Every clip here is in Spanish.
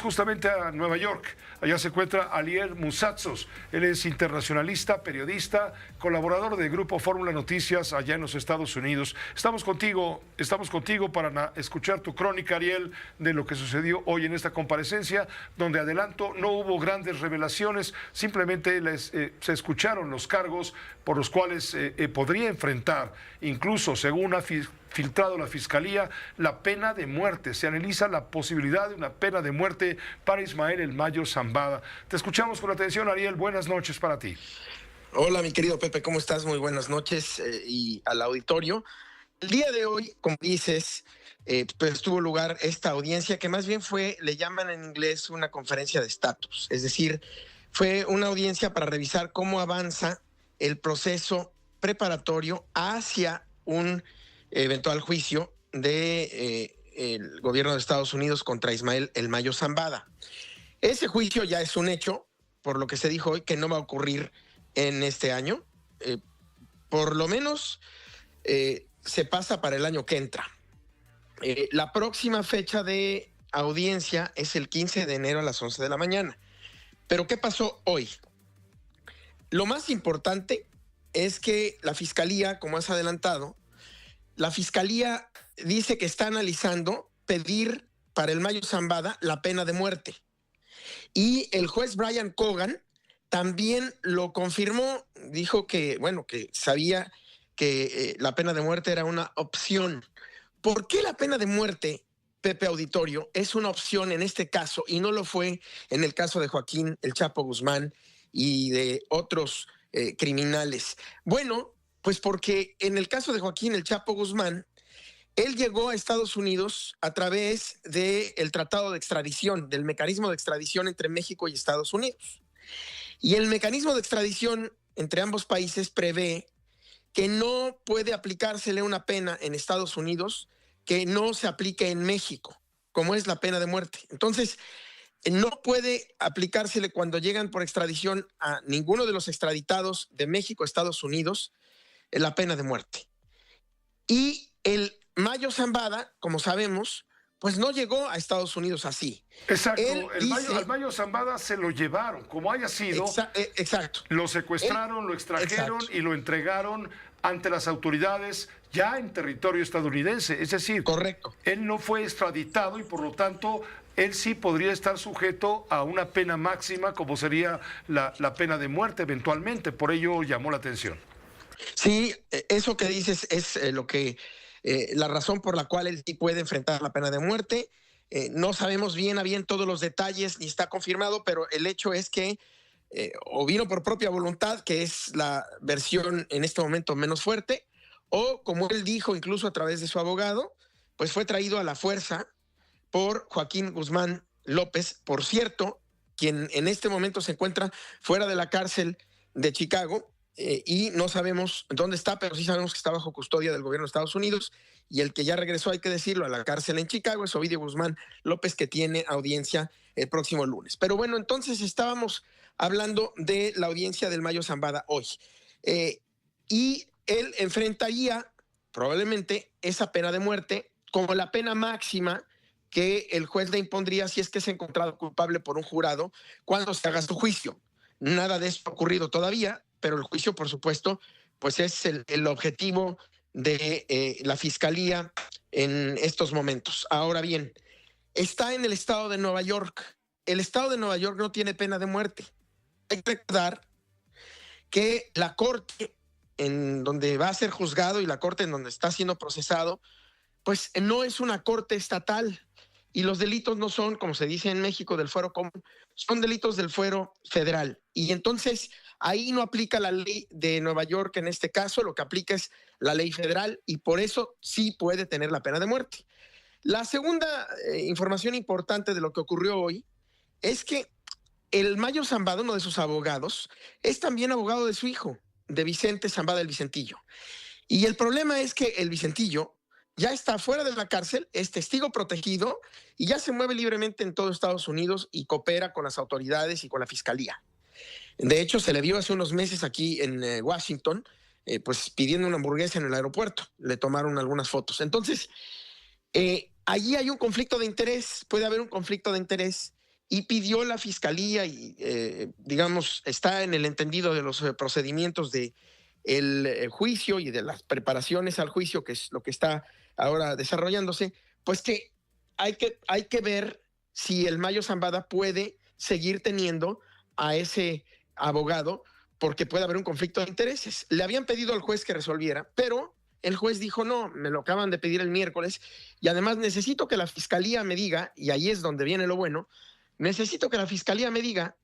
justamente a Nueva York. Allá se encuentra Alier Musatzos. Él es internacionalista, periodista, colaborador del Grupo Fórmula Noticias allá en los Estados Unidos. Estamos contigo para escuchar tu crónica, Ariel, de lo que sucedió hoy en esta comparecencia, donde adelanto, no hubo grandes revelaciones, simplemente se escucharon los cargos por los cuales podría enfrentar, incluso según ha filtrado la Fiscalía, la pena de muerte. Se analiza la posibilidad de una pena de muerte para Ismael El Mayo Zambada. Te escuchamos con atención, Ariel. Buenas noches para ti. Hola, mi querido Pepe, ¿cómo estás? Muy buenas noches y al auditorio. El día de hoy, como dices, pues tuvo lugar esta audiencia que más bien fue, le llaman en inglés, una conferencia de estatus. Es decir, fue una audiencia para revisar cómo avanza el proceso preparatorio hacia un eventual juicio de el gobierno de Estados Unidos contra Ismael El Mayo Zambada. Ese juicio ya es un hecho, por lo que se dijo hoy que no va a ocurrir en este año. Por lo menos se pasa para el año que entra. La próxima fecha de audiencia es el 15 de enero a las 11 de la mañana. Pero ¿qué pasó hoy? Lo más importante es que la Fiscalía, como has adelantado, la Fiscalía dice que está analizando pedir para El Mayo Zambada la pena de muerte. Y el juez Brian Cogan también lo confirmó, dijo que, bueno, que sabía que la pena de muerte era una opción. ¿Por qué la pena de muerte, Pepe Auditorio, es una opción en este caso y no lo fue en el caso de Joaquín El Chapo Guzmán y de otros criminales? Bueno, pues porque en el caso de Joaquín El Chapo Guzmán, él llegó a Estados Unidos a través del tratado de extradición, del mecanismo de extradición entre México y Estados Unidos. Y el mecanismo de extradición entre ambos países prevé que no puede aplicársele una pena en Estados Unidos que no se aplique en México, como es la pena de muerte. Entonces, no puede aplicársele cuando llegan por extradición a ninguno de los extraditados de México a Estados Unidos la pena de muerte. Y el Mayo Zambada, como sabemos, pues no llegó a Estados Unidos así. Exacto, al Mayo Zambada se lo llevaron, como haya sido. Exacto. Lo secuestraron, lo extrajeron y lo entregaron ante las autoridades ya en territorio estadounidense. Es decir, correcto. Él no fue extraditado y por lo tanto él sí podría estar sujeto a una pena máxima como sería la pena de muerte eventualmente. Por ello llamó la atención. Sí, eso que dices es lo que la razón por la cual él sí puede enfrentar la pena de muerte. No sabemos bien a bien todos los detalles ni está confirmado, pero el hecho es que o vino por propia voluntad, que es la versión en este momento menos fuerte, o como él dijo incluso a través de su abogado, pues fue traído a la fuerza por Joaquín Guzmán López, por cierto, quien en este momento se encuentra fuera de la cárcel de Chicago. Y no sabemos dónde está, pero sí sabemos que está bajo custodia del gobierno de Estados Unidos, y el que ya regresó, hay que decirlo, a la cárcel en Chicago es Ovidio Guzmán López, que tiene audiencia el próximo lunes. Pero bueno, entonces estábamos hablando de la audiencia del Mayo Zambada hoy. Y él enfrentaría probablemente esa pena de muerte como la pena máxima que el juez le impondría si es que es encontrado culpable por un jurado cuando se haga su juicio. Nada de esto ha ocurrido todavía, pero el juicio, por supuesto, pues es el objetivo de la Fiscalía en estos momentos. Ahora bien, está en el estado de Nueva York. El estado de Nueva York no tiene pena de muerte. Hay que recordar que la corte en donde va a ser juzgado y la corte en donde está siendo procesado, pues no es una corte estatal. Y los delitos no son, como se dice en México, del fuero común, son delitos del fuero federal. Y entonces ahí no aplica la ley de Nueva York en este caso, lo que aplica es la ley federal y por eso sí puede tener la pena de muerte. La segunda información importante de lo que ocurrió hoy es que el Mayo Zambada, uno de sus abogados, es también abogado de su hijo, de Vicente Zambada el Vicentillo. Y el problema es que el Vicentillo ya está fuera de la cárcel, es testigo protegido y ya se mueve libremente en todo Estados Unidos y coopera con las autoridades y con la Fiscalía. De hecho, se le vio hace unos meses aquí en Washington, pues pidiendo una hamburguesa en el aeropuerto. Le tomaron algunas fotos. Entonces, allí hay un conflicto de interés, puede haber un conflicto de interés y pidió la fiscalía, y digamos, está en el entendido de los procedimientos de el juicio y de las preparaciones al juicio, que es lo que está ahora desarrollándose, pues que hay que ver si el Mayo Zambada puede seguir teniendo a ese abogado, porque puede haber un conflicto de intereses. Le habían pedido al juez que resolviera, pero el juez dijo, no, me lo acaban de pedir el miércoles, y además necesito que la fiscalía me diga, y ahí es donde viene lo bueno, necesito que la fiscalía me diga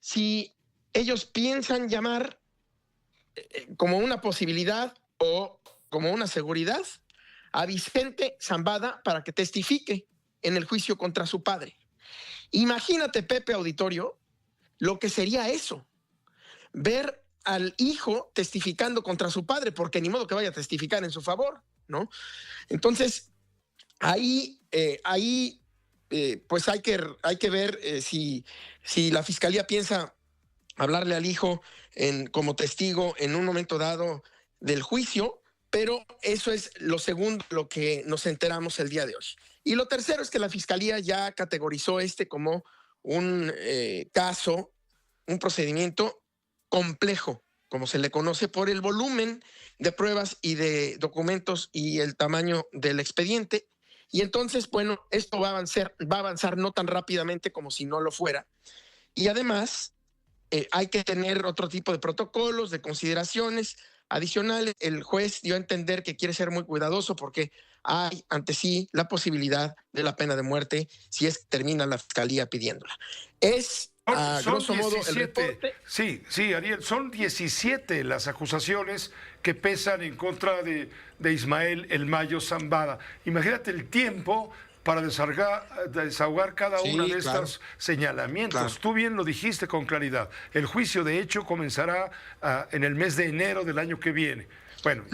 si ellos piensan llamar como una posibilidad o como una seguridad a Vicente Zambada para que testifique en el juicio contra su padre. Imagínate, Pepe Auditorio, lo que sería eso, ver al hijo testificando contra su padre, porque ni modo que vaya a testificar en su favor, ¿no? Entonces, ahí pues hay que ver si la fiscalía piensa hablarle al hijo como testigo en un momento dado del juicio, pero eso es lo segundo, lo que nos enteramos el día de hoy. Y lo tercero es que la fiscalía ya categorizó como un caso, un procedimiento complejo, como se le conoce, por el volumen de pruebas y de documentos y el tamaño del expediente. Y entonces, bueno, esto va a avanzar no tan rápidamente como si no lo fuera. Y además, hay que tener otro tipo de protocolos, de consideraciones adicionales. El juez dio a entender que quiere ser muy cuidadoso porque hay ante sí la posibilidad de la pena de muerte si es que termina la fiscalía pidiéndola. Es, a grosso modo, el reporte. Sí, Ariel, son 17 las acusaciones que pesan en contra de Ismael El Mayo Zambada. Imagínate el tiempo para desahogar cada uno de estos señalamientos. Claro. Tú bien lo dijiste con claridad. El juicio, de hecho, comenzará en el mes de enero del año que viene. Bueno,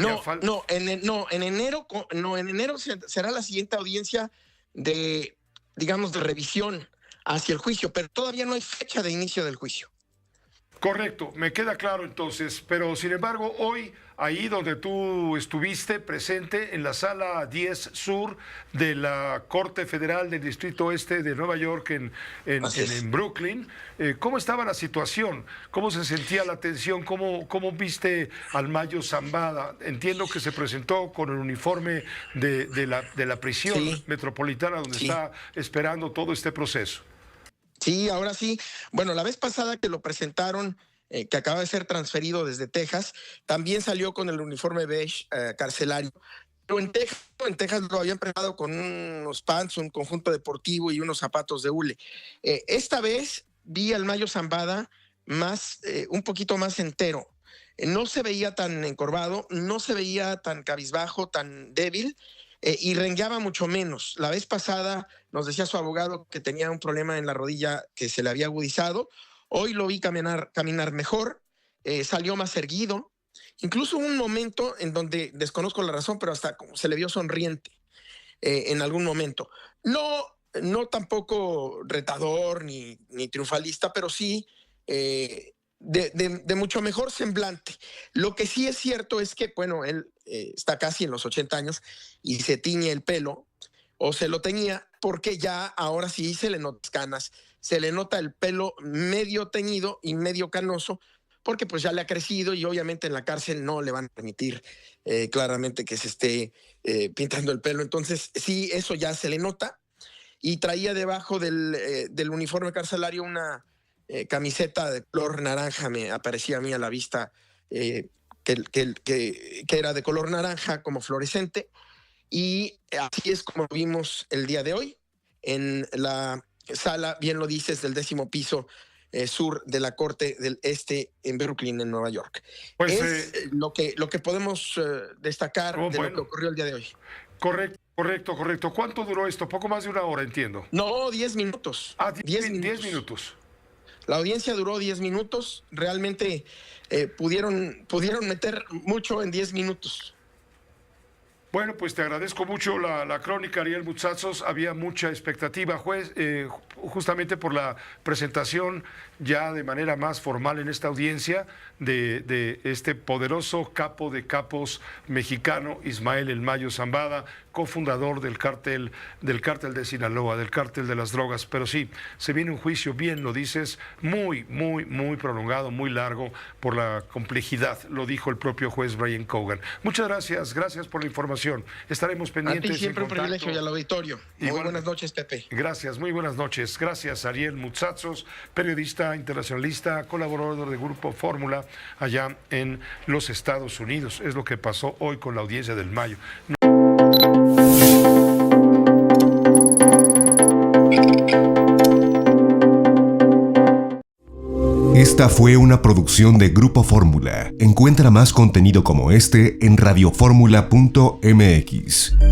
en enero será la siguiente audiencia de revisión hacia el juicio, pero todavía no hay fecha de inicio del juicio. Correcto, me queda claro entonces, pero sin embargo hoy, ahí donde tú estuviste presente en la sala 10 Sur de la Corte Federal del Distrito Este de Nueva York en Brooklyn, ¿cómo estaba la situación? ¿Cómo se sentía la tensión? ¿Cómo viste al Mayo Zambada? Entiendo que se presentó con el uniforme de la prisión metropolitana donde está esperando todo este proceso. Sí, ahora sí. Bueno, la vez pasada que lo presentaron, que acaba de ser transferido desde Texas, también salió con el uniforme beige carcelario. Pero en Texas lo habían preparado con unos pants, un conjunto deportivo y unos zapatos de hule. Esta vez vi al Mayo Zambada un poquito más entero. No se veía tan encorvado, no se veía tan cabizbajo, tan débil. Y rengueaba mucho menos. La vez pasada nos decía su abogado que tenía un problema en la rodilla que se le había agudizado. Hoy lo vi caminar mejor, salió más erguido. Incluso un momento en donde desconozco la razón, pero hasta como se le vio sonriente en algún momento. No tampoco retador ni triunfalista, pero sí de mucho mejor semblante. Lo que sí es cierto es que, bueno, él está casi en los 80 años y se tiñe el pelo, o se lo tenía, porque ya ahora sí se le notan canas, se le nota el pelo medio teñido y medio canoso, porque pues ya le ha crecido y obviamente en la cárcel no le van a permitir claramente que se esté pintando el pelo. Entonces sí, eso ya se le nota, y traía debajo del uniforme carcelario una camiseta de color naranja, me aparecía a mí a la vista que era de color naranja como fluorescente, y así es como vimos el día de hoy en la sala, bien lo dices, del 10º piso sur de la Corte del Este en Brooklyn, en Nueva York. Pues, es lo que podemos destacar de lo que ocurrió el día de hoy. Correcto. ¿Cuánto duró esto? Poco más de una hora, entiendo. No, 10 minutos. 10 minutos. La audiencia duró 10 minutos. Realmente pudieron meter mucho en 10 minutos. Bueno, pues te agradezco mucho la crónica, Ariel Mutsatsos. Había mucha expectativa, juez, justamente por la presentación ya de manera más formal en esta audiencia de este poderoso capo de capos mexicano, Ismael El Mayo Zambada, cofundador del cártel de Sinaloa, del cártel de las drogas. Pero sí, se viene un juicio, bien lo dices, muy prolongado, muy largo por la complejidad, lo dijo el propio juez Brian Cogan. Muchas gracias por la información. Estaremos pendientes. A ti siempre un privilegio y al auditorio. Muy buenas noches, Pepe. Gracias, muy buenas noches. Gracias, Ariel Mutsatsos, periodista internacionalista, colaborador de Grupo Fórmula allá en los Estados Unidos. Es lo que pasó hoy con la audiencia del Mayo. Esta fue una producción de Grupo Fórmula. Encuentra más contenido como este en radioformula.mx.